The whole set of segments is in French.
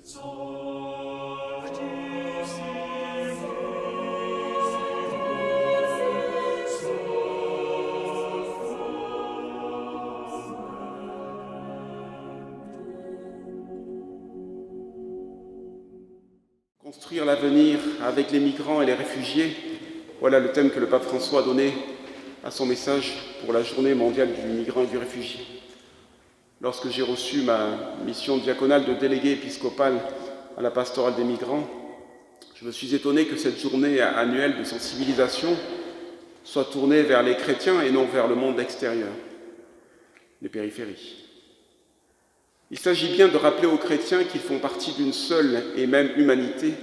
Construire l'avenir avec les migrants et les réfugiés, voilà le thème que le pape François a donné à son message pour la journée mondiale du migrant et du réfugié. Lorsque j'ai reçu ma mission diaconale de délégué épiscopal à la pastorale des migrants, je me suis étonné que cette journée annuelle de sensibilisation soit tournée vers les chrétiens et non vers le monde extérieur, les périphéries. Il s'agit bien de rappeler aux chrétiens qu'ils font partie d'une seule et même humanité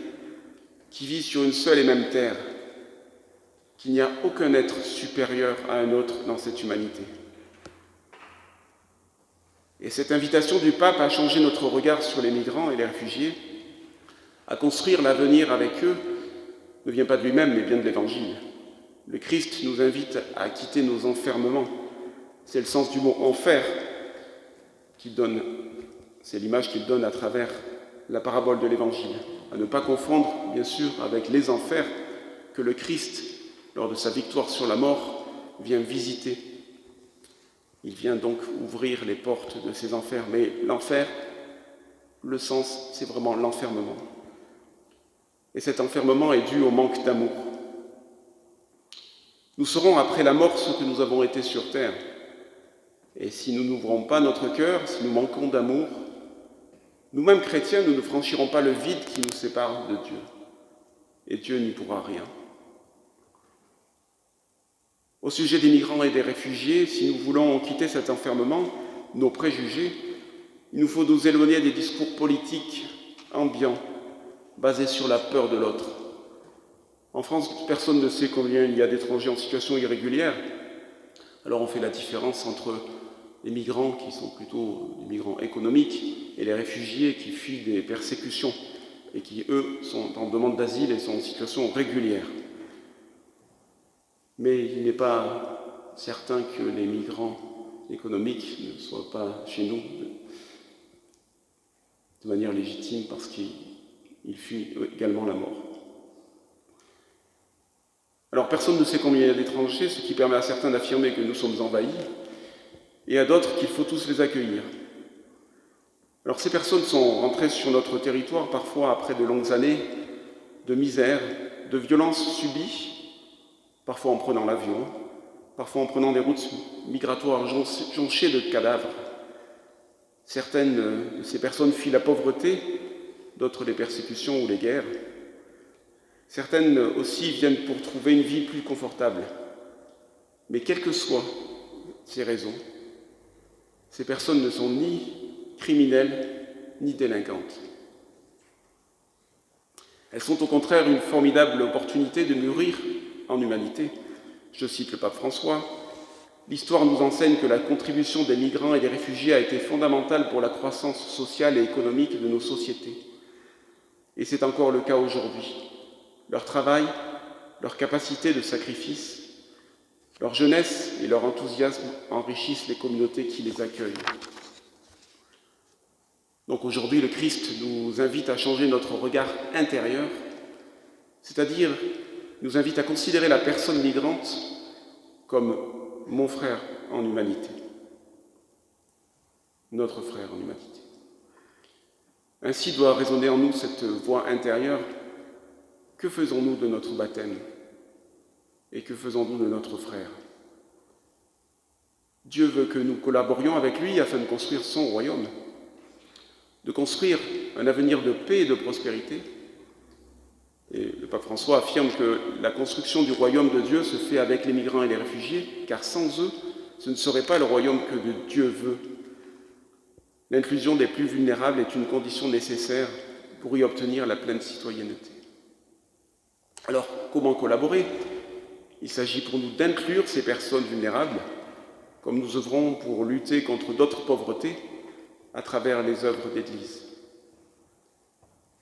qui vit sur une seule et même terre, qu'il n'y a aucun être supérieur à un autre dans cette humanité. Et cette invitation du pape à changer notre regard sur les migrants et les réfugiés, à construire l'avenir avec eux, ne vient pas de lui-même, mais bien de l'Évangile. Le Christ nous invite à quitter nos enfermements. C'est le sens du mot « enfer » qu'il donne. C'est l'image qu'il donne à travers la parabole de l'Évangile. À ne pas confondre, bien sûr, avec les enfers que le Christ, lors de sa victoire sur la mort, vient visiter. Il vient donc ouvrir les portes de ces enfers. Mais l'enfer, le sens, c'est vraiment l'enfermement. Et cet enfermement est dû au manque d'amour. Nous serons après la mort ce que nous avons été sur terre. Et si nous n'ouvrons pas notre cœur, si nous manquons d'amour, nous-mêmes chrétiens, nous ne franchirons pas le vide qui nous sépare de Dieu. Et Dieu n'y pourra rien. Au sujet des migrants et des réfugiés, si nous voulons quitter cet enfermement, nos préjugés, il nous faut nous éloigner des discours politiques ambiants, basés sur la peur de l'autre. En France, personne ne sait combien il y a d'étrangers en situation irrégulière. Alors on fait la différence entre les migrants qui sont plutôt des migrants économiques et les réfugiés qui fuient des persécutions et qui, eux, sont en demande d'asile et sont en situation régulière. Mais il n'est pas certain que les migrants économiques ne soient pas chez nous de manière légitime parce qu'ils fuient également la mort. Alors personne ne sait combien il y a d'étrangers, ce qui permet à certains d'affirmer que nous sommes envahis, et à d'autres qu'il faut tous les accueillir. Alors ces personnes sont rentrées sur notre territoire parfois après de longues années de misère, de violences subies, parfois en prenant l'avion, parfois en prenant des routes migratoires jonchées de cadavres. Certaines de ces personnes fuient la pauvreté, d'autres les persécutions ou les guerres. Certaines aussi viennent pour trouver une vie plus confortable. Mais quelles que soient ces raisons, ces personnes ne sont ni criminelles ni délinquantes. Elles sont au contraire une formidable opportunité de mûrir en humanité. Je cite le pape François, « L'histoire nous enseigne que la contribution des migrants et des réfugiés a été fondamentale pour la croissance sociale et économique de nos sociétés. Et c'est encore le cas aujourd'hui. Leur travail, leur capacité de sacrifice, leur jeunesse et leur enthousiasme enrichissent les communautés qui les accueillent. » Donc aujourd'hui, le Christ nous invite à changer notre regard intérieur, c'est-à-dire nous invite à considérer la personne migrante comme mon frère en humanité, notre frère en humanité. Ainsi doit résonner en nous cette voix intérieure. Que faisons-nous de notre baptême? Et que faisons-nous de notre frère? Dieu veut que nous collaborions avec lui afin de construire son royaume, de construire un avenir de paix et de prospérité. Et le pape François affirme que la construction du royaume de Dieu se fait avec les migrants et les réfugiés, car sans eux, ce ne serait pas le royaume que Dieu veut. L'inclusion des plus vulnérables est une condition nécessaire pour y obtenir la pleine citoyenneté. Alors, comment collaborer? Il s'agit pour nous d'inclure ces personnes vulnérables, comme nous œuvrons pour lutter contre d'autres pauvretés à travers les œuvres d'Église.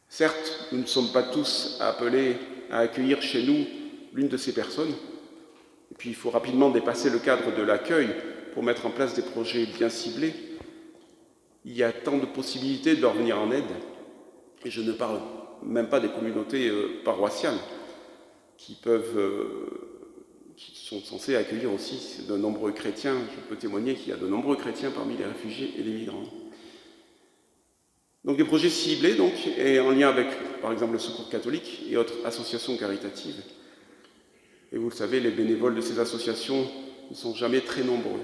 Certes, nous ne sommes pas tous appelés à accueillir chez nous l'une de ces personnes, et puis il faut rapidement dépasser le cadre de l'accueil pour mettre en place des projets bien ciblés. Il y a tant de possibilités de leur venir en aide. Et je ne parle même pas des communautés paroissiales qui sont censées accueillir aussi de nombreux chrétiens. Je peux témoigner qu'il y a de nombreux chrétiens parmi les réfugiés et les migrants. Donc des projets ciblés, donc, et en lien avec, par exemple, le Secours catholique et autres associations caritatives. Et vous le savez, les bénévoles de ces associations ne sont jamais très nombreux.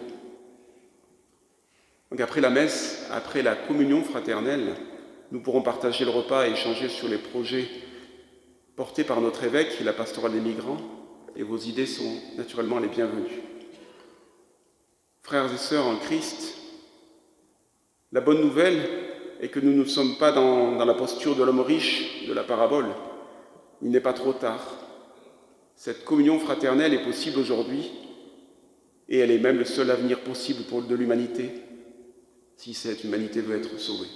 Donc après la messe, après la communion fraternelle, nous pourrons partager le repas et échanger sur les projets portés par notre évêque, la pastorale des migrants, et vos idées sont naturellement les bienvenues. Frères et sœurs en Christ, la bonne nouvelle est que nous ne sommes pas dans la posture de l'homme riche de la parabole. Il n'est pas trop tard. Cette communion fraternelle est possible aujourd'hui, et elle est même le seul avenir possible de l'humanité, si cette humanité veut être sauvée.